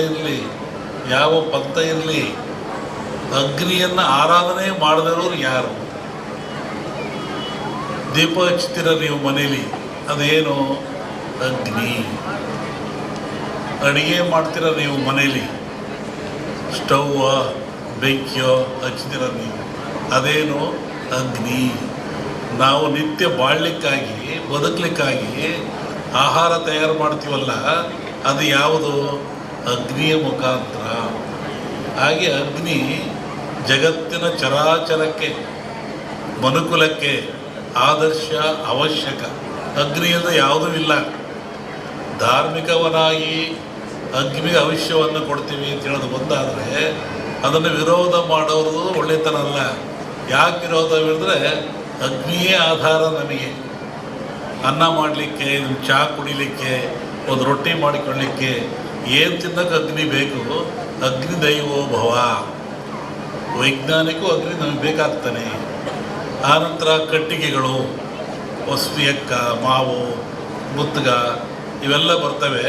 ಇರಲಿ, ಯಾವ ಪಂಥ ಇರಲಿ, ಅಗ್ನಿಯನ್ನು ಆರಾಧನೆ ಮಾಡದಿರೋರು ಯಾರು? ದೀಪ ಹಚ್ತೀರ ನೀವು ಮನೇಲಿ, ಅದೇನು ಅಗ್ನಿ. ಅಡುಗೆ ಮಾಡ್ತೀರ ನೀವು ಮನೇಲಿ, ಸ್ಟವ್ವ ಬೆಂಕಿಯೋ ಹಚ್ತೀರ ನೀವು, ಅದೇನು ಅಗ್ನಿ. ನಾವು ನಿತ್ಯ ಬಾಳಲಿಕ್ಕಾಗಿ ಬದುಕಲಿಕ್ಕಾಗಿ ಆಹಾರ ತಯಾರು ಮಾಡ್ತೀವಲ್ಲ, ಅದು ಯಾವುದು? ಅಗ್ನಿಯ ಮುಖಾಂತರ. ಹಾಗೆ ಅಗ್ನಿ ಜಗತ್ತಿನ ಚರಾಚರಕ್ಕೆ, ಮನುಕುಲಕ್ಕೆ ಆದರ್ಶ, ಅವಶ್ಯಕ. ಅಗ್ನಿಯಿಂದ ಯಾವುದೂ ಇಲ್ಲ. ಧಾರ್ಮಿಕವನಾಗಿ ಅಗ್ನಿಗೆ ಭವಿಷ್ಯವನ್ನು ಕೊಡ್ತೀವಿ ಅಂತ ಹೇಳೋದು ಒಂದಾದರೆ, ಅದನ್ನು ವಿರೋಧ ಮಾಡೋದು ಒಳ್ಳೆತನ ಅಲ್ಲ. ಯಾಕೆ ವಿರೋಧ ಹೇಳಿದ್ರೆ, ಅಗ್ನಿಯೇ ಆಧಾರ ನಮಗೆ. ಅನ್ನ ಮಾಡಲಿಕ್ಕೆ, ಚಹಾ ಕುಡಿಲಿಕ್ಕೆ, ಒಂದು ರೊಟ್ಟಿ ಮಾಡಿಕೊಳ್ಳಲಿಕ್ಕೆ ಏನು ತಿನ್ನೋಕೆ ಅಗ್ನಿ ಬೇಕು. ಅಗ್ನಿ ದೈವೋ ಭವ. ವೈಜ್ಞಾನಿಕೂ ಅಗ್ನಿ ನಮಗೆ ಬೇಕಾಗ್ತಾನೆ. ಆನಂತರ ಕಟ್ಟಿಗೆಗಳು, ಹೊಸ್ವಿಯಕ್ಕ, ಮಾವು, ಮುತ್ತುಗ ಇವೆಲ್ಲ ಬರ್ತವೆ.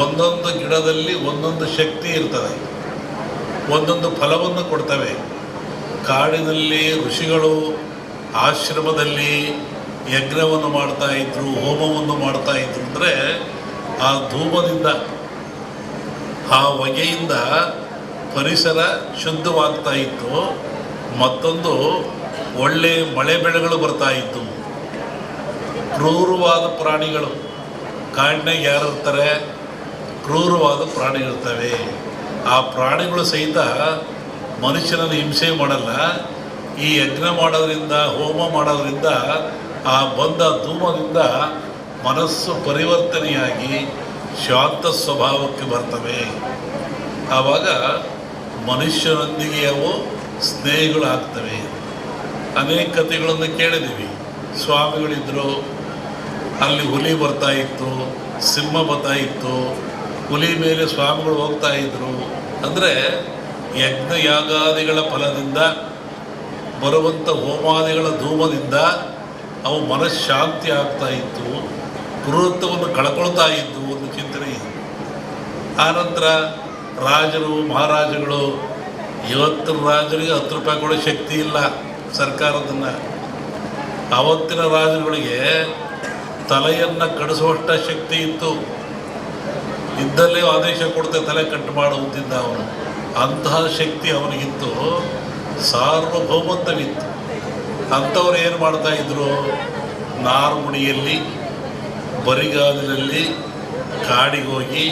ಒಂದೊಂದು ಗಿಡದಲ್ಲಿ ಒಂದೊಂದು ಶಕ್ತಿ ಇರ್ತದೆ, ಒಂದೊಂದು ಫಲವನ್ನು ಕೊಡ್ತವೆ. ಕಾಡಿನಲ್ಲಿ ಋಷಿಗಳು ಆಶ್ರಮದಲ್ಲಿ ಯಜ್ಞವನ್ನು ಮಾಡ್ತಾಯಿದ್ರು, ಹೋಮವನ್ನು ಮಾಡ್ತಾಯಿದ್ರು. ಅಂದರೆ ಆ ಧೂಮದಿಂದ, ಆ ಹೊಗೆಯಿಂದ ಪರಿಸರ ಶುದ್ಧವಾಗ್ತಾ ಇತ್ತು. ಮತ್ತೊಂದು ಒಳ್ಳೆಯ ಮಳೆ ಬೆಳೆಗಳು ಬರ್ತಾಯಿತ್ತು. ಕ್ರೂರವಾದ ಪ್ರಾಣಿಗಳು, ಕಾಡಿನಾಗ ಯಾರು ಇರ್ತಾರೆ? ಕ್ರೂರವಾದ ಪ್ರಾಣಿಗಳಿರ್ತವೆ. ಆ ಪ್ರಾಣಿಗಳು ಸಹಿತ ಮನುಷ್ಯನನ್ನು ಹಿಂಸೆ ಮಾಡಲ್ಲ. ಈ ಯಜ್ಞ ಮಾಡೋದ್ರಿಂದ, ಹೋಮ ಮಾಡೋದ್ರಿಂದ, ಆ ಬಂದ ಧೂಮದಿಂದ ಮನಸ್ಸು ಪರಿವರ್ತನೆಯಾಗಿ ಶಾಂತ ಸ್ವಭಾವಕ್ಕೆ ಬರ್ತವೆ. ಆವಾಗ ಮನುಷ್ಯರೊಂದಿಗೆ ಅವು ಸ್ನೇಹಿಗಳಾಗ್ತವೆ. ಅನೇಕ ಕಥೆಗಳನ್ನು ಕೇಳಿದ್ದೀವಿ. ಸ್ವಾಮಿಗಳಿದ್ದರು, ಅಲ್ಲಿ ಹುಲಿ ಬರ್ತಾಯಿತ್ತು, ಸಿಂಹ ಬರ್ತಾಯಿತ್ತು, ಹುಲಿ ಮೇಲೆ ಸ್ವಾಮಿಗಳು ಹೋಗ್ತಾಯಿದ್ರು. ಅಂದರೆ ಯಜ್ಞ ಯಾಗಾದಿಗಳ ಫಲದಿಂದ ಬರುವಂಥ ಹೋಮಾದಿಗಳ ಧೂಮದಿಂದ ಅವು ಮನಃಶಾಂತಿ ಆಗ್ತಾಯಿತ್ತು, ಕ್ರೂರತ್ವವನ್ನು ಕಳ್ಕೊಳ್ತಾ ಇದ್ದು ಒಂದು ಚಿಂತನೆ ಇದೆ. ಆನಂತರ ರಾಜರು, ಮಹಾರಾಜಗಳು, ಇವತ್ತಿನ ರಾಜರಿಗೆ 10 ರೂಪಾಯಿ ಕೊಡೋ ಶಕ್ತಿ ಇಲ್ಲ ಸರ್ಕಾರದನ್ನು. ಆವತ್ತಿನ ರಾಜರುಗಳಿಗೆ ತಲೆಯನ್ನು ಕಡಿಸುವಷ್ಟ ಶಕ್ತಿ ಇತ್ತು. ಇದ್ದಲ್ಲೇ ಆದೇಶ ಕೊಡ್ತೆ ತಲೆ ಕಟ್ಟು ಮಾಡುವುದಿದ್ದ ಅವನು. ಅಂತಹ ಶಕ್ತಿ ಅವನಿಗಿತ್ತು, ಸಾರ್ವಭೌಮತ್ವವಿತ್ತು. ಅಂಥವ್ರು ಏನು ಮಾಡ್ತಾಯಿದ್ರು? ನಾರುಮುಡಿಯಲ್ಲಿ, ಬರಿಗಾಲಿನಲ್ಲಿ ಕಾಡಿಗೆ ಹೋಗಿ,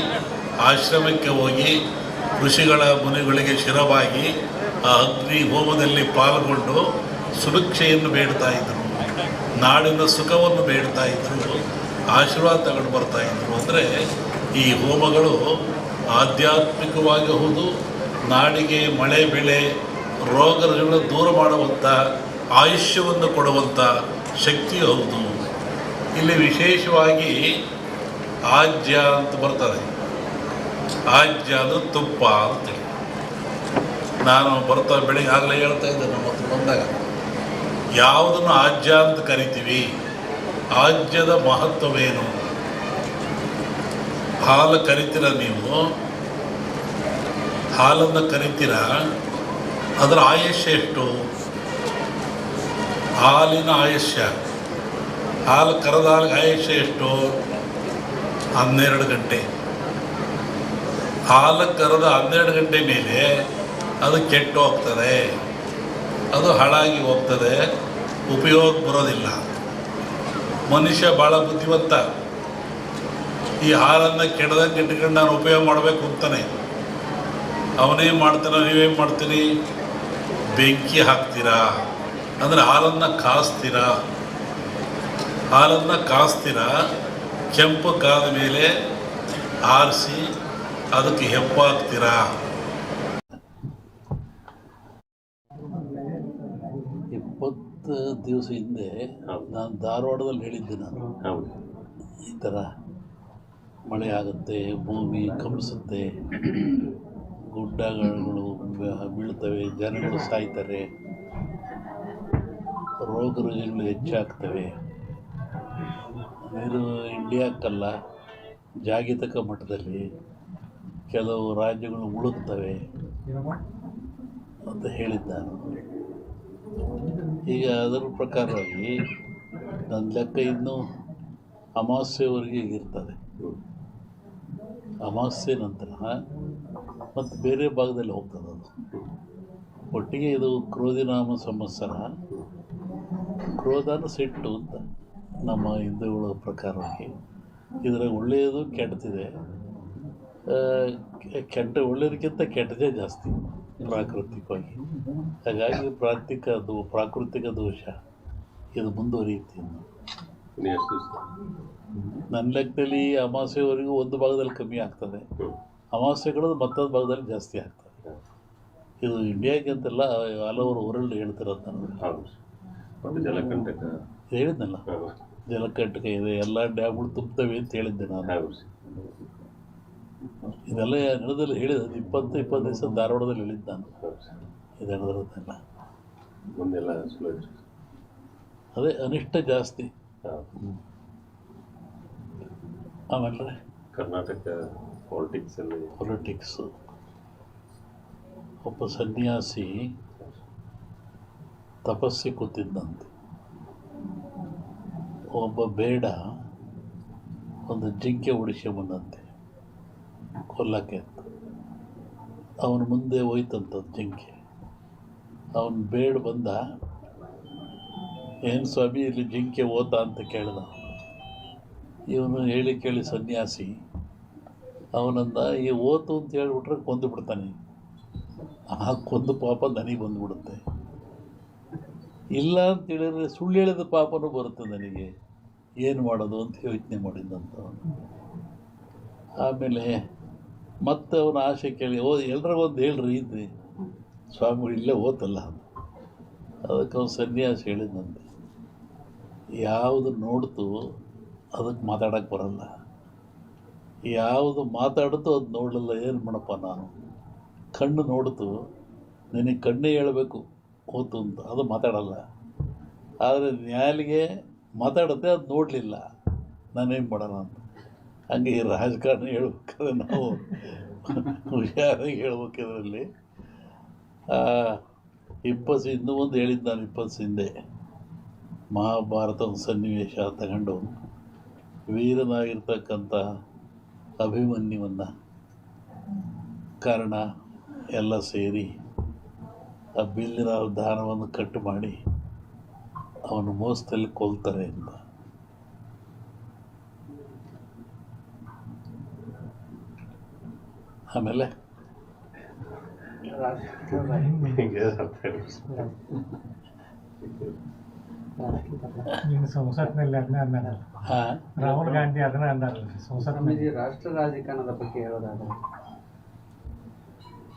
ಆಶ್ರಮಕ್ಕೆ ಹೋಗಿ, ಋಷಿಗಳ ಮುನಿಗಳಿಗೆ ಶಿರವಾಗಿ ಆ ಅಗ್ನಿ ಹೋಮದಲ್ಲಿ ಪಾಲ್ಗೊಂಡು ಸುಭಿಕ್ಷೆಯನ್ನು ಬೇಡ್ತಾಯಿದ್ರು, ನಾಡಿನ ಸುಖವನ್ನು ಬೇಡ್ತಾಯಿದ್ರು, ಆಶೀರ್ವಾದ ತಗೊಂಡು ಬರ್ತಾಯಿದ್ರು. ಅಂದರೆ ಈ ಹೋಮಗಳು ಆಧ್ಯಾತ್ಮಿಕವಾಗಿ ಹೌದು, ನಾಡಿಗೆ ಮಳೆ ಬೆಳೆ ರೋಗಗಳನ್ನು ದೂರ ಮಾಡುವಂಥ, ಆಯುಷ್ಯವನ್ನು ಕೊಡುವಂಥ ಶಕ್ತಿ ಹೌದು. ಇಲ್ಲಿ ವಿಶೇಷವಾಗಿ ಆಜ್ಯ ಅಂತ ಬರ್ತದೆ. ಆಜ್ಯ ಅಂದರೆ ತುಪ್ಪ ಅಂತೇಳಿ. ನಾನು ಬೆಳಿಗ್ಗೆ ಆಗಲೇ ಹೇಳ್ತಾ ಇದ್ದೆ, ನಮ್ಮ ಹತ್ರ ಬಂದಾಗ ಯಾವುದನ್ನು ಆಜ್ಯ ಅಂತ ಕರಿತೀವಿ? ಆಜ್ಯದ ಮಹತ್ವವೇನು? ಹಾಲು ಕರಿತೀರ ನೀವು, ಹಾಲನ್ನು ಕರಿತೀರ, ಅದರ ಆಯುಷ್ಯ ಎಷ್ಟು? ಹಾಲಿನ ಆಯುಷ್ಯ, ಹಾಲು ಕರೆದ ಹಾಲಿಗೆ ಆಯುಷ್ಯ ಎಷ್ಟು? 12 ಗಂಟೆ. ಹಾಲು ಕರೆದ 12 ಗಂಟೆ ಮೇಲೆ ಅದು ಕೆಟ್ಟು ಹೋಗ್ತದೆ, ಅದು ಹಾಳಾಗಿ ಹೋಗ್ತದೆ, ಉಪಯೋಗ ಬರೋದಿಲ್ಲ. ಮನುಷ್ಯ ಭಾಳ ಬುದ್ಧಿವಂತ. ಈ ಹಾಲನ್ನು ಕೆಡದಂಗೆ ಇಟ್ಕೊಂಡು ನಾನು ಉಪಯೋಗ ಮಾಡಬೇಕು ಅಂತಾನೆ. ಅವನೇನು ಮಾಡ್ತಾನೆ, ನೀವೇನು ಮಾಡ್ತೀರಿ? ಬೆಂಕಿ ಹಾಕ್ತೀರಾ, ಅಂದರೆ ಹಾಲನ್ನು ಕಾಸ್ತೀರಾ. ಹಾಲನ್ನು ಕಾಸ್ತೀರಾ, ಕೆಂಪು ಕಾದ ಮೇಲೆ ಆರಿಸಿ ಅದಕ್ಕೆ ಹೆಪ್ಪಾಕ್ತೀರಾ. 20 ದಿವಸ ಹಿಂದೆ ನಾನು ಧಾರವಾಡದಲ್ಲಿ ಹೇಳಿದ್ದೆ. ನಾನು ಈ ಥರ ಮಳೆ ಆಗುತ್ತೆ, ಭೂಮಿ ಕಂಪಿಸುತ್ತೆ, ಗುಡ್ಡಗಳು ಬೀಳ್ತವೆ, ಜನಗಳು ಸಾಯ್ತಾರೆ, ರೋಗ ರುಜಿನಗಳು ಹೆಚ್ಚಾಗ್ತವೆ. ಇದು ಇಂಡಿಯಾಕ್ಕಲ್ಲ, ಜಾಗತಿಕ ಮಟ್ಟದಲ್ಲಿ ಕೆಲವು ರಾಜ್ಯಗಳು ಮುಳುಗ್ತವೆ ಅಂತ ಹೇಳಿದ್ದಾನೆ. ಈಗ ಅದರ ಪ್ರಕಾರವಾಗಿ ನನ್ನ ಲೆಕ್ಕ ಇನ್ನೂ ಅಮಾವಾಸ್ಯೆವರೆಗೆ ಇರ್ತದೆ. ಅಮಾವಾಸ್ಯೆ ನಂತರ ಮತ್ತು ಬೇರೆ ಭಾಗದಲ್ಲಿ ಹೋಗ್ತದೆ ಅದು. ಒಟ್ಟಿಗೆ ಇದು ಕ್ರೋಧಿನಾಮ ಸಂವತ್ಸರ. ಕ್ರೋಧನ ಸಿಟ್ಟು ಅಂತ ನಮ್ಮ ಹಿಂದೂಗಳ ಪ್ರಕಾರವಾಗಿ. ಇದರಾಗ ಒಳ್ಳೆಯದು ಕೆಟ್ಟದಿದೆ. ಒಳ್ಳೆಯದಕ್ಕಿಂತ ಕೆಟ್ಟದೇ ಜಾಸ್ತಿ ಪ್ರಾಕೃತಿಕವಾಗಿ. ಹಾಗಾಗಿ ಪ್ರಾಕೃತಿಕ ದೋಷ ಇದು ಮುಂದುವರಿಯುತ್ತೆ. ನನ್ನ ಲೆಕ್ಕದಲ್ಲಿ ಅಮಾವಾಸ್ಯೆವರೆಗೂ ಒಂದು ಭಾಗದಲ್ಲಿ ಕಮ್ಮಿ ಆಗ್ತದೆ, ಅಮಾವಾಸ್ಯೆಗಳು ಮತ್ತೊಂದು ಭಾಗದಲ್ಲಿ ಜಾಸ್ತಿ ಆಗ್ತದೆ. ಇದು ಇಂಡಿಯಾಗೆ ಅಂತೆಲ್ಲ ಹಲವರು ವರ್ಲ್ಡ್ ಹೇಳ್ತಿರೋದು. ನಾನು ಹೇಳಿದ್ನಲ್ಲ, ಜಲಕಂಟಕ ಇದೆ, ಎಲ್ಲ ಡ್ಯಾಮ್ಗಳು ತುಂಬ್ತವೆ ಅಂತ ಹೇಳಿದ್ದೆ ನಾನು. ಇದೆಲ್ಲ ನಡೆದಲ್ಲಿ ಹೇಳಿದ 20 ದಿವಸ ಧಾರವಾಡದಲ್ಲಿ ಹೇಳಿದ್ದು ನಾನು. ಇದು ನಡೆದಿರೋದೆಲ್ಲ ಅದೇ ಅನಿಷ್ಟ ಜಾಸ್ತಿ. ಆಮೇಲೆ ಕರ್ನಾಟಕ ಪೊಲಿಟಿಕ್ಸು. ಒಬ್ಬ ಸನ್ಯಾಸಿ ತಪಸ್ಸಿ ಕೂತಿದ್ದಂತೆ. ಒಬ್ಬ ಬೇಡ ಒಂದು ಜಿಂಕೆ ಬಂದಂತೆ ಕೊಲ್ಲಕ್ಕೆ ಅಂತ. ಅವನ ಮುಂದೆ ಹೋಯ್ತಂಥದ್ದು ಜಿಂಕೆ. ಅವನು ಬೇಡ ಬಂದ, ಏನು ಸ್ವಾಮಿ ಇಲ್ಲಿ ಜಿಂಕೆ ಓದ ಅಂತ ಕೇಳಿದ. ಇವನು ಹೇಳಿ ಕೇಳಿ ಸನ್ಯಾಸಿ ಅವನಂದ, ಈ ಓತು ಅಂತ ಹೇಳಿಬಿಟ್ರೆ ಕೊಂದು ಬಿಡ್ತಾನೆ, ಆ ಕೊಂದು ಪಾಪ ನನಗೆ ಬಂದುಬಿಡುತ್ತೆ. ಇಲ್ಲ ಅಂತ ಹೇಳಿದ್ರೆ ಸುಳ್ಳು ಹೇಳಿದ ಪಾಪನೂ ಬರುತ್ತೆ ನನಗೆ, ಏನು ಮಾಡೋದು ಅಂತ ಯೋಚನೆ ಮಾಡಿದ್ದಂತ. ಆಮೇಲೆ ಮತ್ತೆ ಅವನ ಆಸೆ ಕೇಳಿ, ಎಲ್ರಿಗೊಂದು ಹೇಳ್ರಿ ಇದ್ರಿ ಸ್ವಾಮಿಗಳು ಇಲ್ಲೇ ಓತಲ್ಲ. ಅದಕ್ಕೆ ಅವನು ಸನ್ಯಾಸಿ ಹೇಳಿದಂತೆ, ಯಾವುದು ನೋಡ್ತು ಅದಕ್ಕೆ ಮಾತಾಡೋಕ್ಕೆ ಬರಲ್ಲ, ಯಾವುದು ಮಾತಾಡ್ತು ಅದು ನೋಡಲಿಲ್ಲ, ಏನು ಮಾಡಪ್ಪ ನಾನು. ಕಣ್ಣು ನೋಡ್ತು, ನಿನಗೆ ಕಣ್ಣೇ ಹೇಳಬೇಕು ಓತು ಅಂತ, ಅದು ಮಾತಾಡಲ್ಲ. ಆದರೆ ನ್ಯಾಲಿಗೆ ಮಾತಾಡುತ್ತೆ, ಅದು ನೋಡಲಿಲ್ಲ, ನಾನೇನು ಮಾಡೋಣ ಅಂತ. ಹಂಗೆ ಈ ರಾಜಕಾರಣ ಹೇಳ್ಬೇಕಾದ್ರೆ ನಾವು ಹುಷಾರಾಗಿ ಹೇಳ್ಬೇಕಿದ್ರಲ್ಲಿ. ಇನ್ನೂ ಒಂದು ಹೇಳಿದ್ದು ನಾನು 20 ಹಿಂದೆ, ಮಹಾಭಾರತದ ಸನ್ನಿವೇಶ ತಗೊಂಡು ವೀರನಾಗಿರ್ತಕ್ಕಂಥ ಅಭಿಮನ್ಯುವನ್ನು ಕಾರಣ ಎಲ್ಲ ಸೇರಿ ಆ ಬಿಲ್ಲಿನ ದಾನವನ್ನು ಕಟ್ಟು ಮಾಡಿ ಅವನು ಮೋಸದಲ್ಲಿ ಕೊಲ್ತಾರೆ ಅಂತ. ಆಮೇಲೆ ಸಂಸತ್ನಲ್ಲಿ ಅದನ್ನ ಅಂದಾರಲ್ಲ, ರಾಹುಲ್ ಗಾಂಧಿ ಅದನ್ನ ಅಂದಾರಲ್ಲ ಸಂಸತ್ನಲ್ಲಿ. ರಾಷ್ಟ್ರ ರಾಜಕಾರಣದ ಬಗ್ಗೆ ಹೇಳೋದಾದ್ರೆ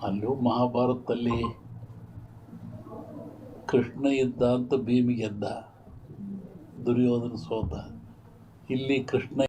ಅಲ್ಲೂ ಮಹಾಭಾರತದಲ್ಲಿ ಕೃಷ್ಣ ಇದ್ದ ಅಂತ ಭೀಮಿಗೆದ್ದ, ದುರ್ಯೋಧನ ಸೋತ. ಇಲ್ಲಿ ಕೃಷ್ಣ